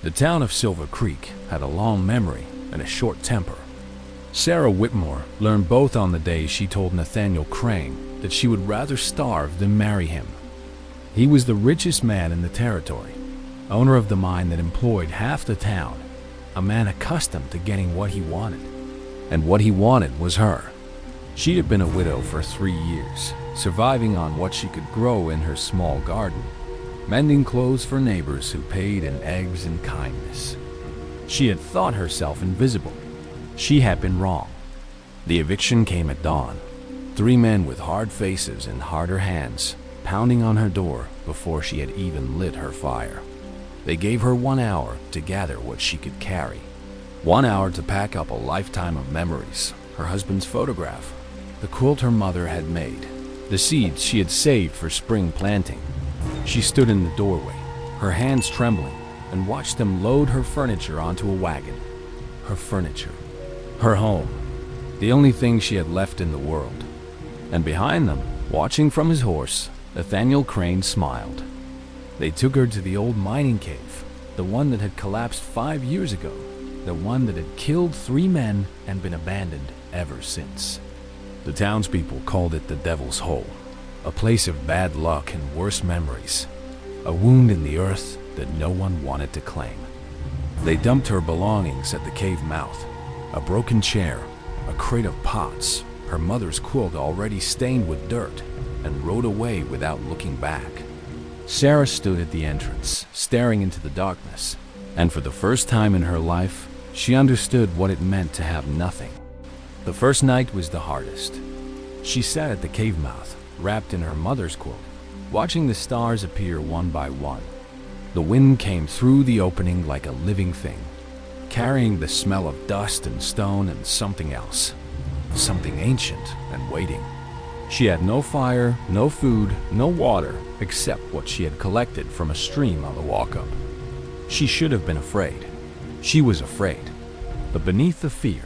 The town of Silver Creek had a long memory and a short temper. Sarah Whitmore learned both on the day she told Nathaniel Crane that she would rather starve than marry him. He was the richest man in the territory, owner of the mine that employed half the town, a man accustomed to getting what he wanted. And what he wanted was her. She had been a widow for 3 years, surviving on what she could grow in her small garden, mending clothes for neighbors who paid in eggs and kindness. She had thought herself invisible. She had been wrong. The eviction came at dawn. 3 men with hard faces and harder hands pounding on her door before she had even lit her fire. They gave her 1 hour to gather what she could carry. 1 hour to pack up a lifetime of memories, her husband's photograph, the quilt her mother had made, the seeds she had saved for spring planting. She stood in the doorway, her hands trembling, and watched them load her furniture onto a wagon. Her furniture. Her home. The only thing she had left in the world. And behind them, watching from his horse, Nathaniel Crane smiled. They took her to the old mining cave, the one that had collapsed 5 years ago, the one that had killed 3 men and been abandoned ever since. The townspeople called it the Devil's Hole, a place of bad luck and worse memories, a wound in the earth that no one wanted to claim. They dumped her belongings at the cave mouth, a broken chair, a crate of pots, her mother's quilt already stained with dirt, and rode away without looking back. Sarah stood at the entrance, staring into the darkness, and for the first time in her life, she understood what it meant to have nothing. The first night was the hardest. She sat at the cave mouth, wrapped in her mother's quilt, watching the stars appear one by one. The wind came through the opening like a living thing, carrying the smell of dust and stone and something else, something ancient and waiting. She had no fire, no food, no water, except what she had collected from a stream on the walk-up. She should have been afraid. She was afraid. But beneath the fear,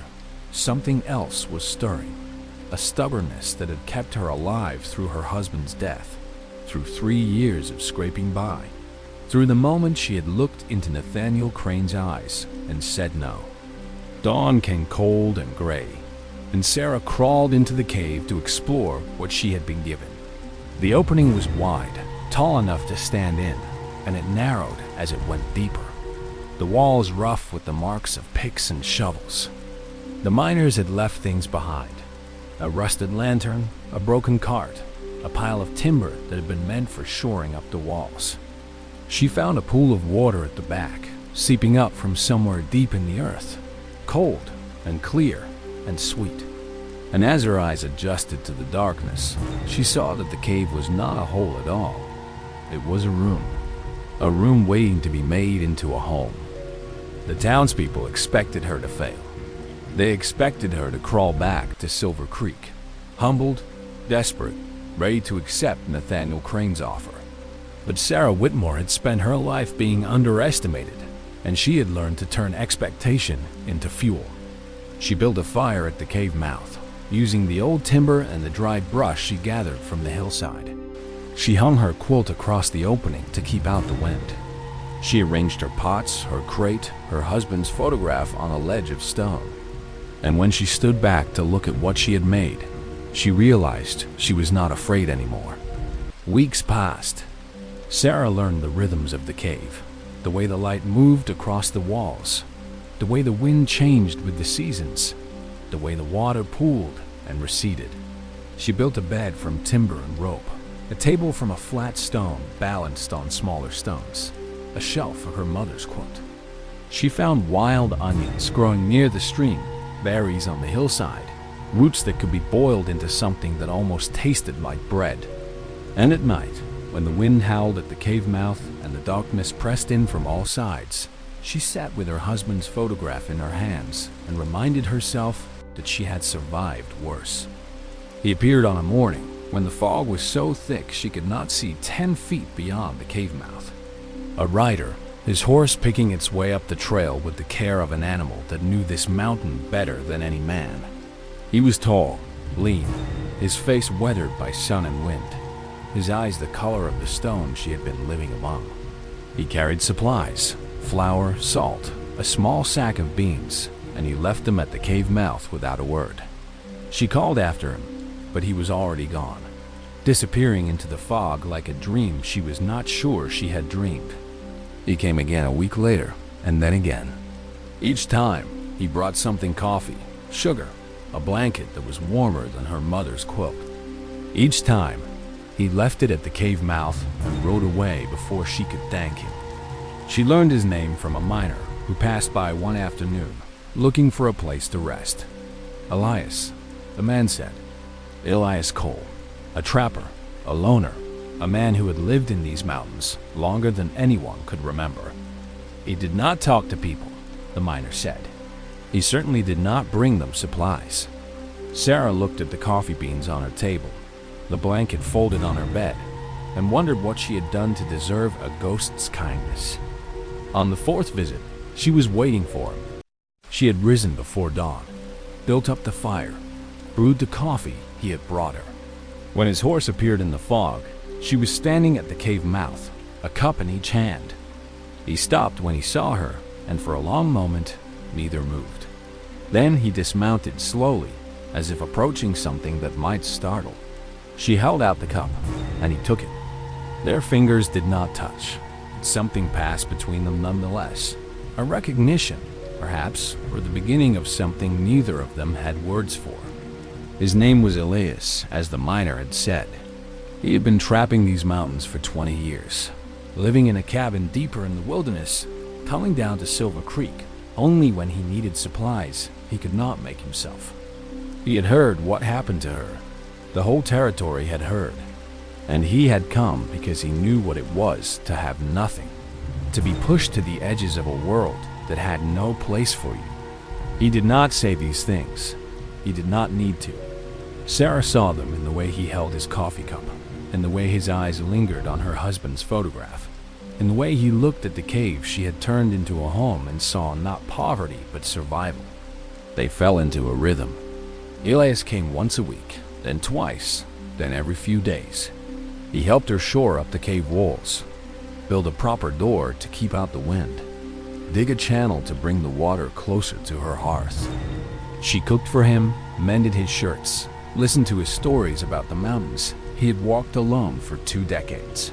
something else was stirring, a stubbornness that had kept her alive through her husband's death, through 3 years of scraping by, through the moment she had looked into Nathaniel Crane's eyes and said no. Dawn came cold and gray, and Sarah crawled into the cave to explore what she had been given. The opening was wide, tall enough to stand in, and it narrowed as it went deeper. The walls rough with the marks of picks and shovels. The miners had left things behind. A rusted lantern, a broken cart, a pile of timber that had been meant for shoring up the walls. She found a pool of water at the back, seeping up from somewhere deep in the earth, cold and clear and sweet. And as her eyes adjusted to the darkness, she saw that the cave was not a hole at all. It was a room waiting to be made into a home. The townspeople expected her to fail. They expected her to crawl back to Silver Creek, humbled, desperate, ready to accept Nathaniel Crane's offer. But Sarah Whitmore had spent her life being underestimated, and she had learned to turn expectation into fuel. She built a fire at the cave mouth, using the old timber and the dry brush she gathered from the hillside. She hung her quilt across the opening to keep out the wind. She arranged her pots, her crate, her husband's photograph on a ledge of stone. And when she stood back to look at what she had made, she realized she was not afraid anymore. Weeks passed. Sarah learned the rhythms of the cave, the way the light moved across the walls, the way the wind changed with the seasons, the way the water pooled and receded. She built a bed from timber and rope, a table from a flat stone balanced on smaller stones, a shelf for her mother's quilt. She found wild onions growing near the stream, berries on the hillside, roots that could be boiled into something that almost tasted like bread. And at night, when the wind howled at the cave mouth and the darkness pressed in from all sides, she sat with her husband's photograph in her hands and reminded herself that she had survived worse. He appeared on a morning when the fog was so thick she could not see 10 feet beyond the cave mouth. A rider, his horse picking its way up the trail with the care of an animal that knew this mountain better than any man. He was tall, lean, his face weathered by sun and wind, his eyes the color of the stone she had been living among. He carried supplies, flour, salt, a small sack of beans, and he left them at the cave mouth without a word. She called after him, but he was already gone, disappearing into the fog like a dream she was not sure she had dreamed. He came again a week later, and then again. Each time, he brought something: coffee, sugar, a blanket that was warmer than her mother's quilt. Each time, he left it at the cave mouth and rode away before she could thank him. She learned his name from a miner who passed by one afternoon, looking for a place to rest. Elias, the man said. Elias Cole, a trapper, a loner, a man who had lived in these mountains longer than anyone could remember. He did not talk to people, the miner said. He certainly did not bring them supplies. Sarah looked at the coffee beans on her table, the blanket folded on her bed, and wondered what she had done to deserve a ghost's kindness. On the fourth visit, she was waiting for him. She had risen before dawn, built up the fire, brewed the coffee he had brought her. When his horse appeared in the fog, she was standing at the cave mouth, a cup in each hand. He stopped when he saw her, and for a long moment, neither moved. Then he dismounted slowly, as if approaching something that might startle. She held out the cup, and he took it. Their fingers did not touch. Something passed between them nonetheless. A recognition, perhaps, or the beginning of something neither of them had words for. His name was Elias, as the miner had said. He had been trapping these mountains for 20 years, living in a cabin deeper in the wilderness, coming down to Silver Creek only when he needed supplies he could not make himself. He had heard what happened to her. The whole territory had heard, and he had come because he knew what it was to have nothing, to be pushed to the edges of a world that had no place for you. He did not say these things. He did not need to. Sarah saw them in the way he held his coffee cup, in the way his eyes lingered on her husband's photograph, in the way he looked at the cave she had turned into a home and saw not poverty but survival. They fell into a rhythm. Elias came once a week, then twice, then every few days. He helped her shore up the cave walls, build a proper door to keep out the wind, dig a channel to bring the water closer to her hearth. She cooked for him, mended his shirts, listened to his stories about the mountains he had walked alone for 2 decades.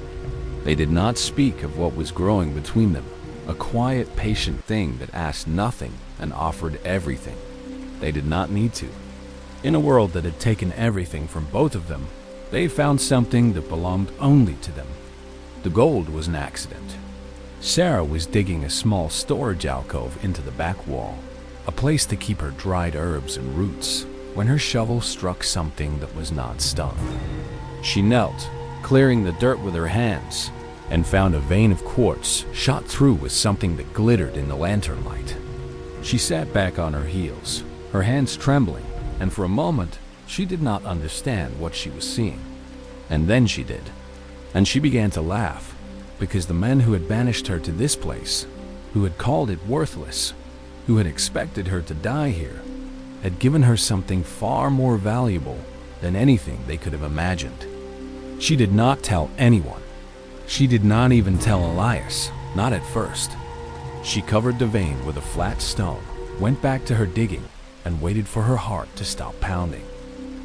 They did not speak of what was growing between them, a quiet, patient thing that asked nothing and offered everything. They did not need to. In a world that had taken everything from both of them, they found something that belonged only to them. The gold was an accident. Sarah was digging a small storage alcove into the back wall, a place to keep her dried herbs and roots, when her shovel struck something that was not stone. She knelt, clearing the dirt with her hands, and found a vein of quartz shot through with something that glittered in the lantern light. She sat back on her heels, her hands trembling, and for a moment she did not understand what she was seeing. And then she did, and she began to laugh, because the men who had banished her to this place, who had called it worthless, who had expected her to die here, had given her something far more valuable than anything they could have imagined. She did not tell anyone. She did not even tell Elias, not at first. She covered the vein with a flat stone, went back to her digging, and waited for her heart to stop pounding.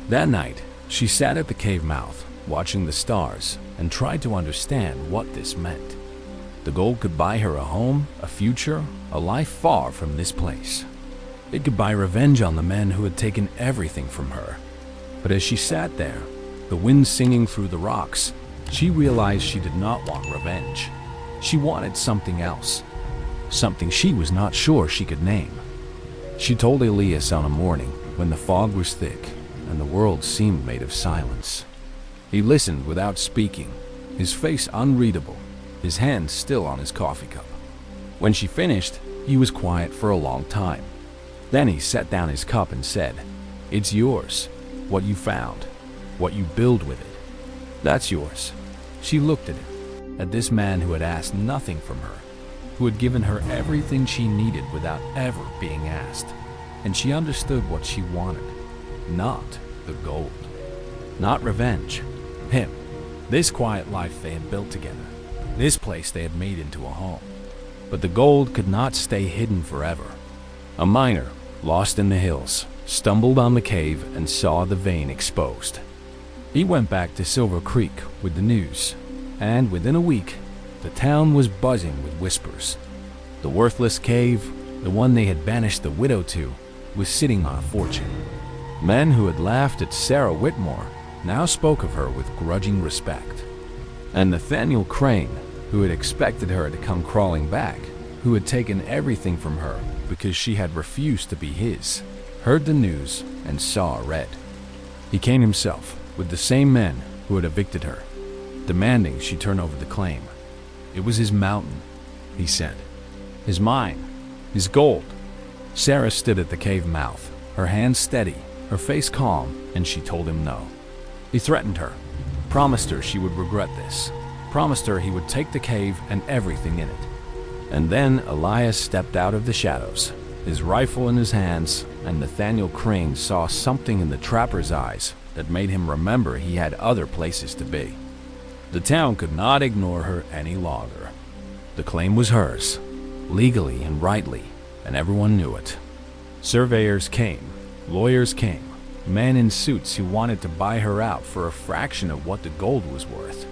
That night, she sat at the cave mouth, watching the stars, and tried to understand what this meant. The gold could buy her a home, a future, a life far from this place. It could buy revenge on the men who had taken everything from her. But as she sat there, the wind singing through the rocks, she realized she did not want revenge. She wanted something else, something she was not sure she could name. She told Elias on a morning when the fog was thick and the world seemed made of silence. He listened without speaking, his face unreadable, his hand still on his coffee cup. When she finished, he was quiet for a long time. Then he set down his cup and said, "It's yours, what you found, what you build with it. That's yours." She looked at him, at this man who had asked nothing from her, who had given her everything she needed without ever being asked. And she understood what she wanted, not the gold, not revenge. Him, this quiet life they had built together, this place they had made into a home. But the gold could not stay hidden forever. A miner, lost in the hills, stumbled on the cave and saw the vein exposed. He went back to Silver Creek with the news, and within a week, the town was buzzing with whispers. The worthless cave, the one they had banished the widow to, was sitting on a fortune. Men who had laughed at Sarah Whitmore now spoke of her with grudging respect. And Nathaniel Crane, who had expected her to come crawling back, who had taken everything from her because she had refused to be his, heard the news and saw red. He came himself with the same men who had evicted her, demanding she turn over the claim. It was his mountain, he said. His mine, his gold. Sarah stood at the cave mouth, her hands steady, her face calm, and she told him no. He threatened her, promised her she would regret this, promised her he would take the cave and everything in it. And then Elias stepped out of the shadows, his rifle in his hands, and Nathaniel Crane saw something in the trapper's eyes that made him remember he had other places to be. The town could not ignore her any longer. The claim was hers, legally and rightly, and everyone knew it. Surveyors came, lawyers came, men in suits who wanted to buy her out for a fraction of what the gold was worth.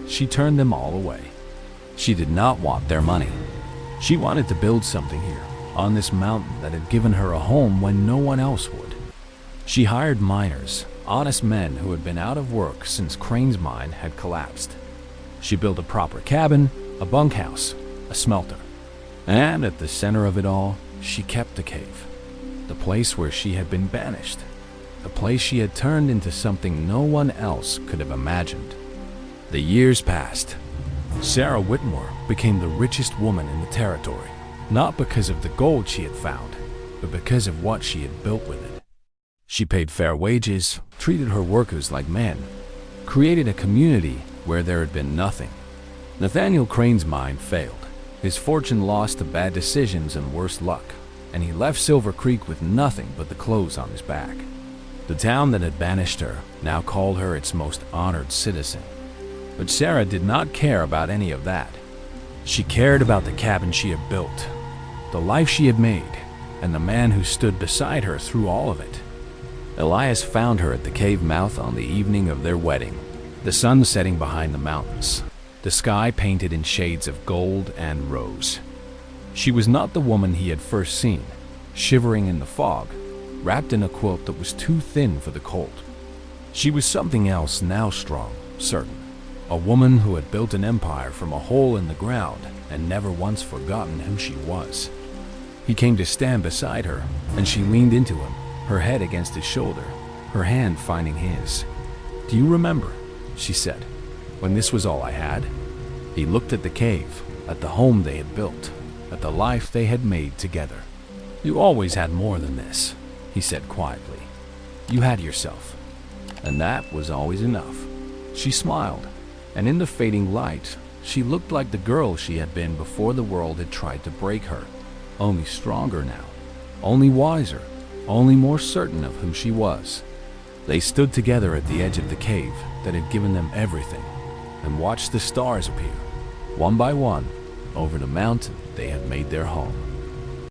She turned them all away. She did not want their money. She wanted to build something here, on this mountain that had given her a home when no one else would. She hired miners, honest men who had been out of work since Crane's mine had collapsed. She built a proper cabin, a bunkhouse, a smelter. And at the center of it all, she kept the cave, the place where she had been banished, the place she had turned into something no one else could have imagined. The years passed. Sarah Whitmore became the richest woman in the territory, not because of the gold she had found, but because of what she had built with it. She paid fair wages, treated her workers like men, created a community where there had been nothing. Nathaniel Crane's mine failed. His fortune lost to bad decisions and worse luck, and he left Silver Creek with nothing but the clothes on his back. The town that had banished her now called her its most honored citizen. But Sarah did not care about any of that. She cared about the cabin she had built, the life she had made, and the man who stood beside her through all of it. Elias found her at the cave mouth on the evening of their wedding, the sun setting behind the mountains, the sky painted in shades of gold and rose. She was not the woman he had first seen, shivering in the fog, wrapped in a quilt that was too thin for the cold. She was something else now, strong, certain. A woman who had built an empire from a hole in the ground and never once forgotten who she was. He came to stand beside her, and she leaned into him, her head against his shoulder, her hand finding his. "Do you remember," she said, "when this was all I had?" He looked at the cave, at the home they had built, at the life they had made together. "You always had more than this," he said quietly. "You had yourself, and that was always enough." She smiled, and in the fading light, she looked like the girl she had been before the world had tried to break her, only stronger now, only wiser, only more certain of who she was. They stood together at the edge of the cave that had given them everything, and watched the stars appear, one by one, over the mountain they had made their home.